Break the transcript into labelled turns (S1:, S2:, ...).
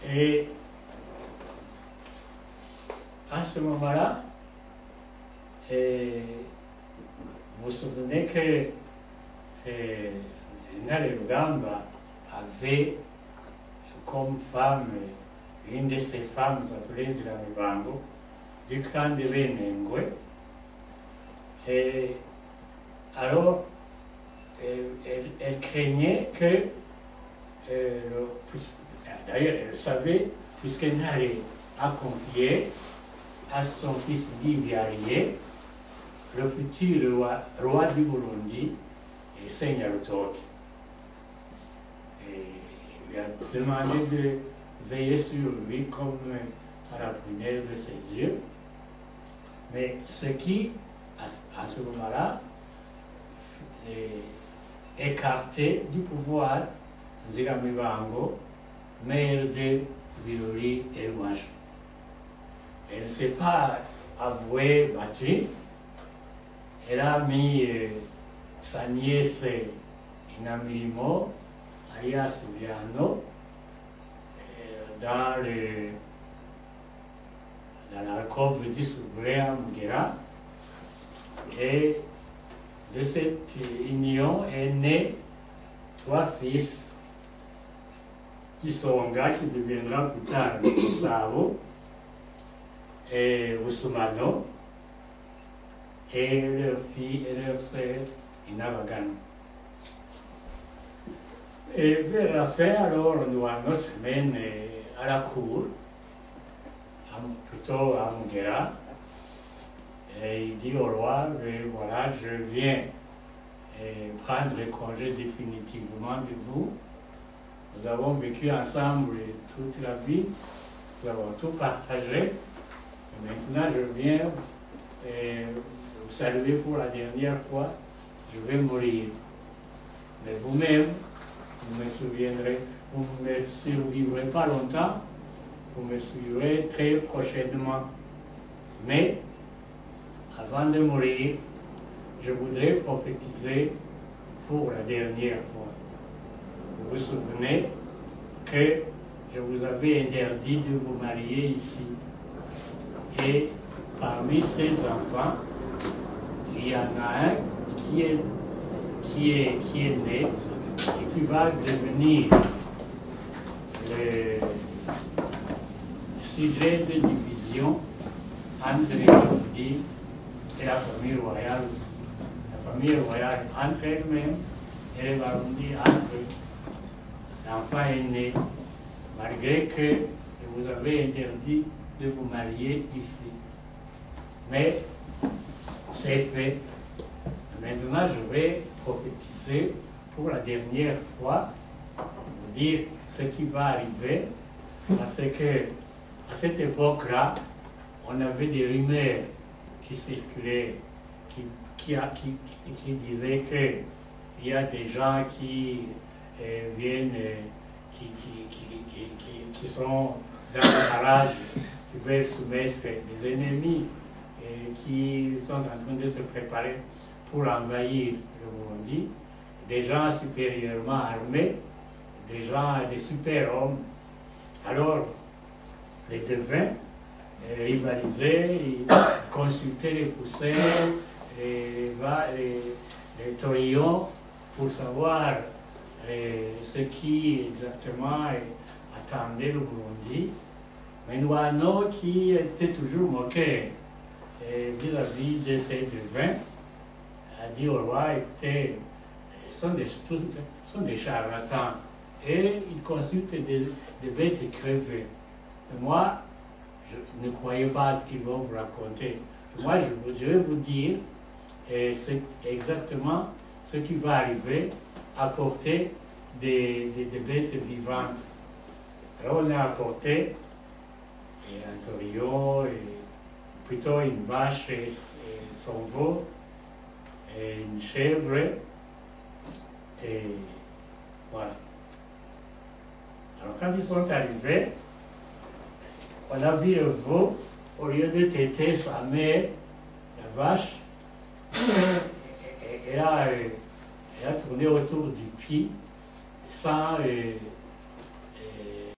S1: Et à ce moment-là, vous vous souvenez que Ntare Rugamba avait comme femme, une de ses femmes appelée Nziramibango, du clan de Benengwe. Et alors, elle craignait que, d'ailleurs elle savait, puisque Ntare a confié à son fils Divyariye, le futur roi du Burundi, et Senyarutoke. Et il lui a demandé de veiller sur lui comme à la prunelle de ses yeux. Mais ce qui, à ce moment-là, écarté du pouvoir Nziramibango, mère de Birori et Rwanda. Elle ne s'est pas avouée battue. Elle a mis sa nièce Inamirimo, alias Viano, dans l'alcôve du souverain Mugera. Et de cette union est né 3 fils, Kisonga, qui deviendra plus tard Gisabo, et Usumano, et leur fille et leur sœur Inabagano. Et vers la fin, alors, nous allons se mettre à la cour, plutôt à Mugera, et il dit au roi, voilà, je viens prendre congé définitivement de vous. Nous avons vécu ensemble toute la vie, nous avons tout partagé. Et maintenant, je viens vous saluer pour la dernière fois, je vais mourir. Mais vous-même, vous me souviendrez, vous ne me survivrez pas longtemps, vous me suivrez très prochainement. Mais, avant de mourir, je voudrais prophétiser pour la dernière fois. Vous vous souvenez que je vous avais interdit de vous marier ici. Et parmi ces enfants, il y en a un qui est né et qui va devenir le sujet de division entre les Baroudi et la famille royale. La famille royale entre elles-mêmes et les Baroudi entre eux. L'enfant est né, malgré que je vous avais interdit de vous marier ici. Mais c'est fait. Maintenant, je vais prophétiser pour la dernière fois, vous dire ce qui va arriver, parce que à cette époque-là, on avait des rumeurs qui circulaient, qui disaient qu'il y a des gens qui viennent, qui sont dans le barrage, qui veulent soumettre des ennemis et qui sont en train de se préparer pour envahir le Burundi, des gens supérieurement armés, des gens, des super-hommes. Alors, les devins rivalisaient, ils consultaient les poussins, les taurillons pour savoir ce qui exactement attendait le Burundi. Mais Nwano, qui était toujours moqué vis-à-vis de ces devins, a dit au roi, écoutez, sont des charlatans et ils consultent des bêtes crevées. Et moi, je ne croyais pas à ce qu'ils vont vous raconter. Moi, je vais vous dire c'est exactement ce qui va arriver, apporter des bêtes vivantes. Alors on a apporté un taurillon, plutôt une vache et son veau, et une chèvre, et voilà. Alors quand ils sont arrivés, on a vu le veau, au lieu de téter sa mère, la vache, elle a tourné autour du pied sans